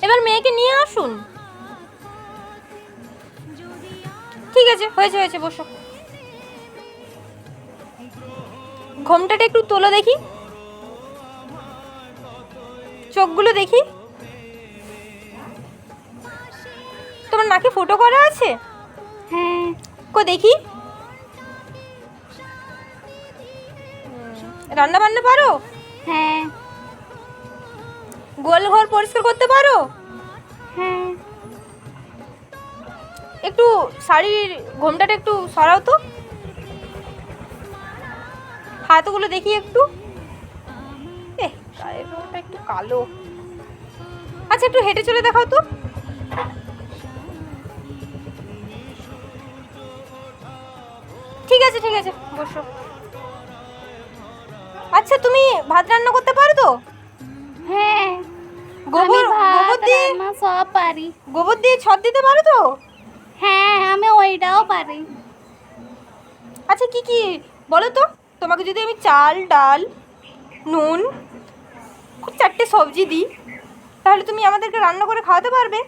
এবার মেয়েকে নিয়ে আসুন। ঠিক আছে, হয়েছে হয়েছে, বসো। ঘোমটাটা একটু তোলো দেখি, চোখগুলো দেখি। তোমার নাকে ফুটো করা আছে? হ্যাঁ। কো দেখি। রান্না বান্না পারো? হ্যাঁ। গোয়াল ঘর পরিষ্কার করতে পারো? হ্যাঁ। একটু শাড়ির ঘোমটাটা একটু সরাও তো, হাতগুলো দেখি একটু। গায়ের রংটা একটু কালো। আচ্ছা, একটু হেঁটে চলে দেখাও তো। ঠিক আছে ঠিক আছে, বসো। আচ্ছা, তুমি ভাত রান্না করতে পারো তো? হ্যাঁ, গোবর গোবর দিয়ে রান্না সব পারি। গোবর দিয়ে ছদ দিতে পারো তো? হ্যাঁ, আমি ওইটাও পারি। আচ্ছা, কি কি বলো তো। তোমাকে যদি আমি চাল, ডাল, নুন, 4টে সবজি দিই, তাহলে তুমি আমাদেরকে রান্না করে খাওয়াতে পারবে?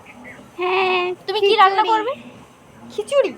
হ্যাঁ। তুমি কি রান্না করবে? খিচুড়ি?